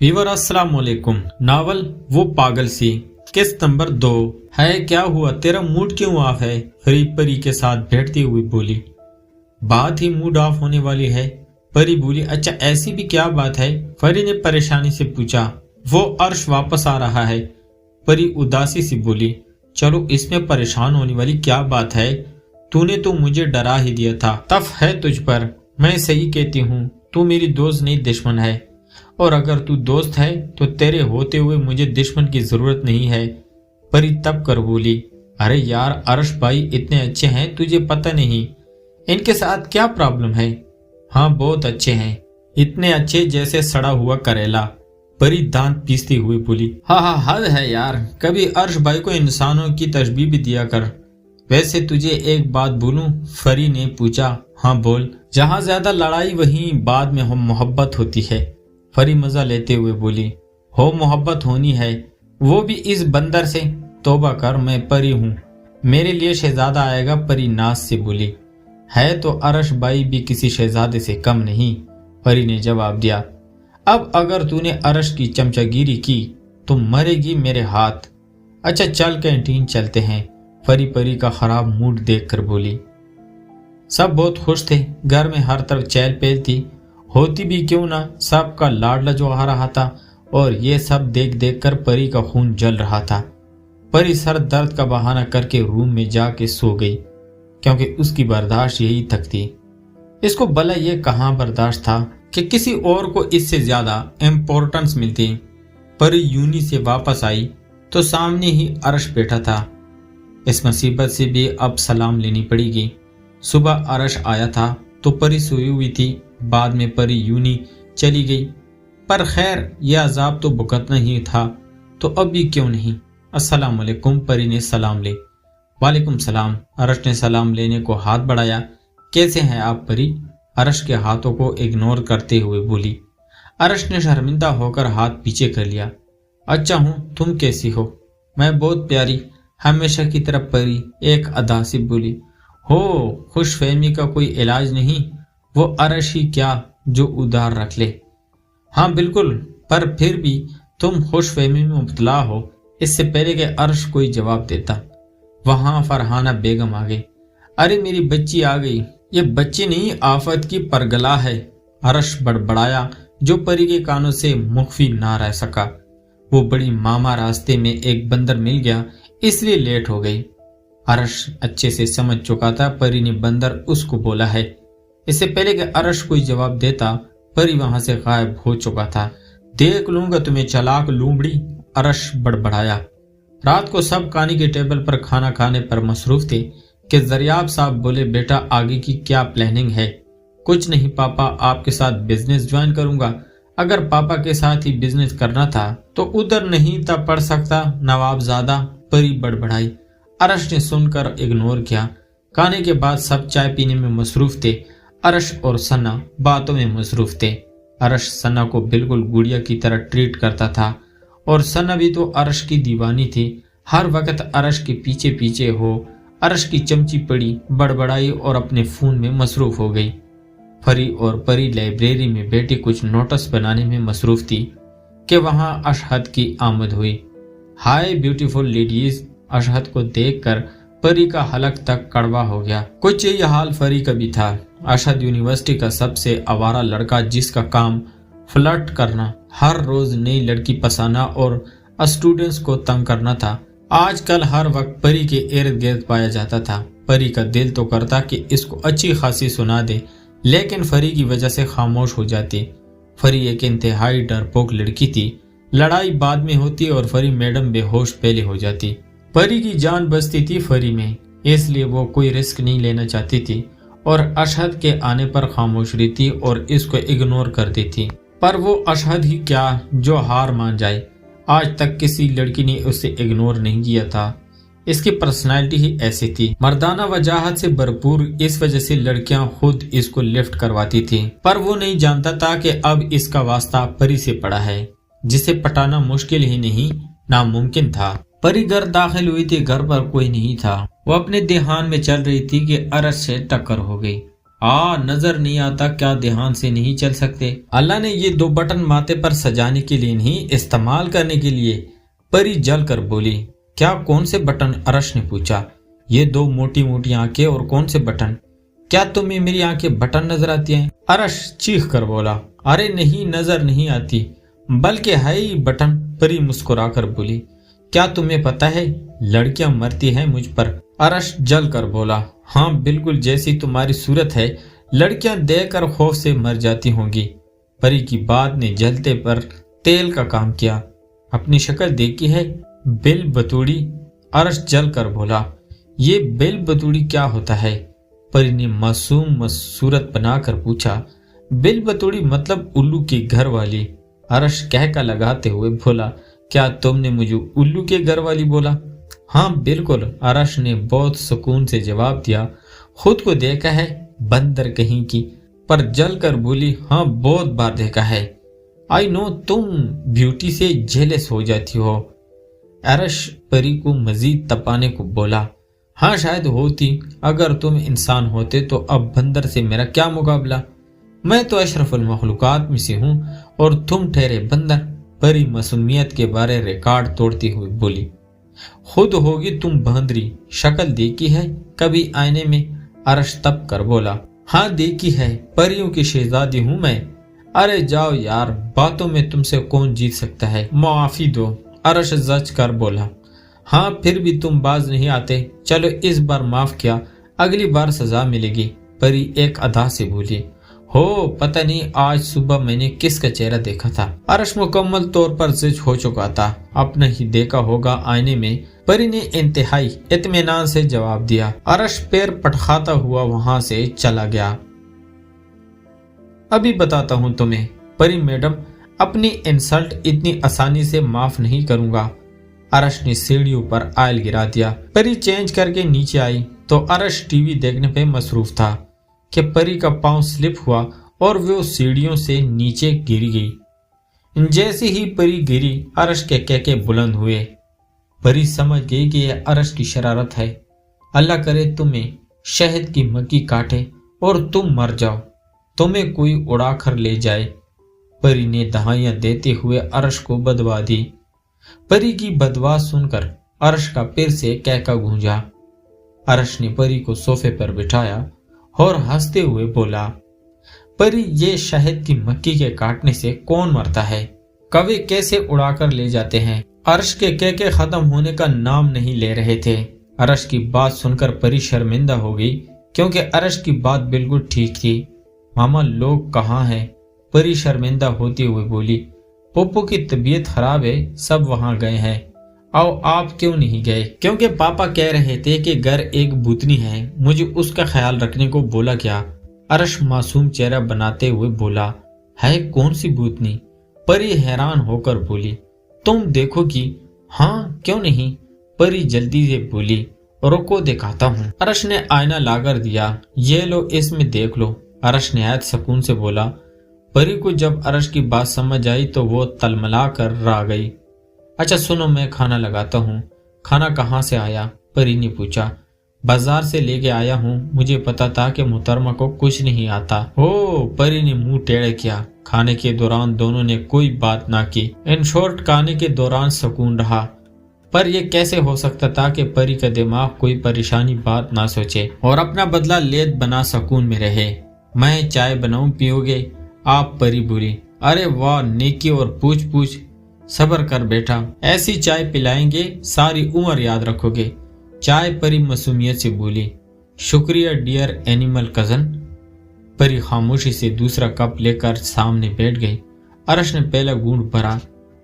Viewer अस्सलाम वालेकुम। Novel वो पागल सी किस्त नंबर 2। है क्या हुआ, तेरा मूड क्यों ऑफ है? परी परी के साथ बैठती हुई बोली। बात ही मूड ऑफ होने वाली है। परी बोली, अच्छा ऐसी भी क्या बात है? परी ने परेशानी से पूछा। वो अर्श वापस आ रहा है। परी उदासी सी बोली, चलो इसमें परेशान होने वाली क्या बात है? तूने तो मुझे डरा ही दिया था। तफ है तुझ पर। मैं सही कहती हूँ, तू मेरी दोस्त नहीं दुश्मन है, और अगर तू दोस्त है तो तेरे होते हुए मुझे दुश्मन की जरूरत नहीं है। परी तब कर बोली, अरे यार अर्श भाई इतने अच्छे हैं, तुझे पता नहीं इनके साथ क्या प्रॉब्लम है? हाँ बहुत अच्छे हैं, इतने अच्छे जैसे सड़ा हुआ करेला। परी दांत पीसती हुई बोली, हाँ हद है यार, कभी अर्श भाई को इंसानों की तशबीह भी दिया कर। वैसे तुझे एक बात बोलूं? परी ने पूछा। हाँ बोल। जहाँ ज्यादा लड़ाई वहीं बाद में मोहब्बत होती है। परी मजा लेते हुए बोली, हो मोहब्बत होनी है, वो भी इस बंदर से? तौबा कर, मैं परी हूँ, मेरे लिए शहजादा आएगा। परी नाज से बोली, है तो अर्श भाई भी किसी शहजादे से कम नहीं। परी ने जवाब दिया, अब अगर तूने अर्श की चमचागिरी की तो मरेगी मेरे हाथ। अच्छा चल कैंटीन चलते हैं। परी का खराब मूड देखकर बोली। सब बहुत खुश थे, घर में हर तरफ चहल पहल थी, होती भी क्यों ना, सबका लाडला जो आ रहा था, और ये सब देख देख कर परी का खून जल रहा था। परी सर दर्द का बहाना करके रूम में जाके सो गई, क्योंकि उसकी बर्दाश्त यही तक थी। इसको भला ये कहाँ बर्दाश्त था कि किसी और को इससे ज्यादा इम्पोर्टेंस मिलती। परी यूनी से वापस आई तो सामने ही अर्श बैठा था। इस मुसीबत से भी अब सलाम लेनी पड़ेगी। सुबह अर्श आया था तो परी सोई हुई थी, बाद में परी यूनी चली गई, पर खैर यह अजाब तो भुगतना ही था, तो अब भी क्यों नहीं। अस्सलाम वालेकुम। परी ने सलाम ले। वालेकुम सलाम। अर्श ने सलाम लेने को हाथ बढ़ाया। कैसे हैं आप परी? अर्श के हाथों को इग्नोर करते हुए बोली। अर्श ने शर्मिंदा होकर हाथ पीछे कर लिया। अच्छा हूँ, तुम कैसी हो? मैं बहुत प्यारी, हमेशा की तरफ परी एक अदा से बोली। हो, खुश फहमी का कोई इलाज नहीं? वो अर्श ही क्या जो उधार रख ले। हाँ बिल्कुल, पर फिर भी तुम खुश फहमी में मुब्तला हो। इससे पहले कि अर्श कोई जवाब देता, वहां फरहाना बेगम आ गई। अरे मेरी बच्ची आ गई। ये बच्ची नहीं, आफत की परगला है। अर्श बड़बड़ाया, जो परी के कानों से मुख्फी ना रह सका। वो बड़ी मामा रास्ते में एक बंदर मिल गया, इसलिए लेट हो गई। अर्श अच्छे से समझ चुका था परी ने बंदर उसको बोला है। इससे पहले कि अर्श कोई जवाब देता, परी वहां से गायब हो चुका था। देख लूंगा तुम्हें चालाक लूमड़ी, अर्श बड़बड़ाया। रात को सब खाने के टेबल पर खाना खाने पर मसरूफ थे कि जरियाब साहब बोले, बेटा आगे की क्या प्लानिंग है? कुछ नहीं पापा, आपके साथ बिजनेस ज्वाइन करूंगा। अगर पापा के साथ ही बिजनेस करना था तो उधर नहीं था पढ़ सकता नवाबजादा। परी बड़बड़ाई। अर्श ने सुनकर इग्नोर किया। खाने के बाद सब चाय पीने में मसरूफ थे। अर्श और सन्ना बातों में मसरूफ थे। अर्श सन्ना को बिल्कुल गुड़िया की तरह ट्रीट करता था, और सन्ना भी तो अर्श की दीवानी थी। हर वक्त अर्श के पीछे पीछे हो। अर्श की चमची पड़ी, बड़बड़ाई और अपने फोन में मसरूफ हो गई। परी और परी लाइब्रेरी में बैठी कुछ नोटिस बनाने में मसरूफ थी कि वहां अशहद की आमद हुई। हाय ब्यूटीफुल लेडीज। अशहद को देखकर परी का हलक तक कड़वा हो गया। कुछ यही हाल परी का भी था। अशहद यूनिवर्सिटी का सबसे आवारा लड़का, जिसका काम फ्लर्ट करना, हर रोज नई लड़की पसाना और स्टूडेंट्स को तंग करना था, आजकल हर वक्त परी के इर्द गिर्द पाया जाता था। परी का दिल तो करता कि इसको अच्छी खासी सुना दे, लेकिन परी की वजह से खामोश हो जाती। परी एक इंतहाई डरपोक लड़की थी। लड़ाई बाद में होती और परी मैडम बेहोश पहले हो जाती। परी की जान बसती थी परी में, इसलिए वो कोई रिस्क नहीं लेना चाहती थी, और अशहद के आने पर खामोश रहती और इसको इग्नोर कर देती। पर वो अशहद ही क्या जो हार मान जाए। आज तक किसी लड़की ने उसे इग्नोर नहीं किया था। इसकी पर्सनालिटी ही ऐसी थी, मर्दाना वजाहत से भरपूर। इस वजह से लड़कियां खुद इसको लिफ्ट करवाती थी। पर वो नहीं जानता था कि अब इसका वास्ता परी से पड़ा है, जिसे पटाना मुश्किल ही नहीं नामुमकिन था। परी घर दाखिल हुई थी, घर पर कोई नहीं था। वो अपने ध्यान में चल रही थी कि अर्श से टक्कर हो गई। नजर नहीं आता, क्या ध्यान से नहीं चल सकते। अल्लाह ने ये 2 बटन माथे पर सजाने के लिए नहीं, इस्तेमाल करने के लिए। परी जल कर बोली। क्या, कौन से बटन? अरश ने पूछा। ये 2 मोटी मोटी आंखें और कौन से बटन? क्या तुम्हें मेरी आंखें बटन नजर आती हैं? अरश चीख कर बोला। अरे नहीं, नजर नहीं आती, बल्कि है ही बटन। परी मुस्कुरा कर बोली। क्या तुम्हें पता है लड़कियां मरती हैं मुझ पर? अरश जल कर बोला। हाँ बिल्कुल, जैसी तुम्हारी सूरत है लड़कियां देखकर खौफ से मर जाती होंगी। परी की बात ने जलते पर तेल का काम किया। अपनी शक्ल देखी है? बिल बतूड़ी। अरश जल कर बोला। ये बिल बतूड़ी क्या होता है? परी ने मासूम सूरत बनाकर पूछा। बिल बतूड़ी मतलब उल्लू की घर वाली। अरश कहका लगाते हुए बोला। क्या तुमने मुझे उल्लू के घर वाली बोला? हाँ बिल्कुल, अरश ने बहुत सुकून से जवाब दिया। खुद को देखा है बंदर कहीं की? पर जल कर बोली। हाँ बहुत बार देखा है। आई नो, तुम ब्यूटी से जेलस हो जाती हो। अरश परी को मजीद तपाने को बोला। हाँ शायद होती, अगर तुम इंसान होते तो अब बंदर से मेरा क्या मुकाबला। मैं तो अशरफुल मखलूकात में से हूँ और तुम ठहरे बंदर। परी मासूमियत के बारे रिकॉर्ड तोड़ती हुई बोली। खुद होगी तुम बंदरी, शक्ल देखी है कभी आईने में? अरश तप कर बोला। हाँ देखी है, परियों की शहजादी हूँ मैं। अरे जाओ यार, बातों में तुमसे कौन जीत सकता है, माफी दो। अरश जज कर बोला। हाँ फिर भी तुम बाज नहीं आते, चलो इस बार माफ किया, अगली बार सजा मिलेगी। परी एक अदा से बोली। हो पता नहीं आज सुबह मैंने किसका चेहरा देखा था। अरश मुकम्मल तौर पर जिज हो चुका था, अपना ही देखा होगा आईने में। परी ने इंतहाई इत्मीनान से जवाब दिया। अरश पैर पटखाता हुआ वहां से चला गया। अभी बताता हूँ तुम्हें परी मैडम, अपनी इंसल्ट इतनी आसानी से माफ नहीं करूंगा। अरश ने सीढ़ियों पर आयल गिरा दिया। परी चेंज करके नीचे आई तो अरश टीवी देखने पे मसरूफ था कि परी का पांव स्लिप हुआ और वो सीढ़ियों से नीचे गिर गई। जैसे ही परी गिरी अरश के कहके बुलंद हुए। परी समझ गई कि यह अरश की शरारत है। अल्लाह करे तुम्हें शहद की मक्खी काटे और तुम मर जाओ, तुम्हें कोई उड़ा कर ले जाए। परी ने दहाइयां देते हुए अरश को बदवा दी। परी की बदवा सुनकर अरश का फिर से कहका गूंजा। अरश ने परी को सोफे पर बिठाया और हंसते हुए बोला। परी, ये शहद की मक्खी के काटने से कौन मरता है? कौवे कैसे उड़ाकर ले जाते हैं? अरश के कहके खत्म होने का नाम नहीं ले रहे थे। अरश की बात सुनकर परी शर्मिंदा हो गई, क्योंकि अरश की बात बिल्कुल ठीक थी। मामा लोग कहाँ हैं? परी शर्मिंदा होती हुए बोली। पप्पू की तबीयत खराब है, सब वहाँ गए हैं। आओ, आप क्यों नहीं गए? क्योंकि पापा कह रहे थे कि घर एक भूतनी है, मुझे उसका ख्याल रखने को बोला क्या? अरश मासूम चेहरा बनाते हुए बोला। है कौन सी भूतनी? परी हैरान होकर बोली। तुम देखोगी? हाँ क्यों नहीं? परी जल्दी से बोली। रुको दिखाता हूँ। अरश ने आईना लाकर दिया। ये लो, इसमें देख लो। अरश निहायत सुकून से बोला। परी को जब अरश की बात समझ आई तो वो तलमला कर रह गई। अच्छा सुनो, मैं खाना लगाता हूँ। खाना कहाँ से आया? परी ने पूछा। बाजार से लेके आया हूँ, मुझे पता था कि मुहतरमा को कुछ नहीं आता। ओ, परी ने मुंह टेढ़े किया। खाने के दौरान दोनों ने कोई बात ना की। इन शॉर्ट खाने के दौरान सुकून रहा, पर यह कैसे हो सकता था कि परी का दिमाग कोई परेशानी बात ना सोचे और अपना बदला लेत बना सुकून में रहे। मैं चाय बनाऊं, पियोगे आप? परी बोली। अरे वाह, नेकी और पूछ पूछ। सब्र कर बेटा, ऐसी चाय पिलाएंगे सारी उम्र याद रखोगे। चाय, परी मासूमियत से बोली। शुक्रिया डियर एनिमल कजन। परी खामोशी से दूसरा कप लेकर सामने बैठ गई। अरश ने पहला घूंट भरा,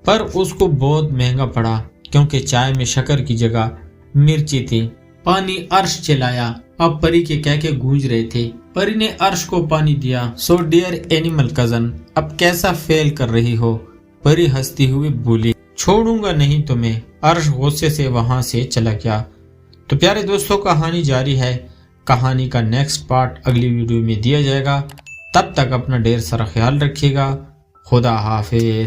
पर उसको बहुत महंगा पड़ा, क्योंकि चाय में शक्कर की जगह मिर्ची थी। पानी अर्श चिल्लाया। अब परी के कहके गूंज रहे थे। परी ने अर्श को पानी दिया। सो डियर एनिमल कजन, अब कैसा फेल कर रही हो? परी हंसती हुई बोली। छोड़ूंगा नहीं तुम्हें। अर्श गुस्से से वहां से चला गया। तो प्यारे दोस्तों, कहानी जारी है। कहानी का नेक्स्ट पार्ट अगली वीडियो में दिया जाएगा। तब तक अपना ढेर सारा ख्याल रखिएगा। खुदा हाफिज।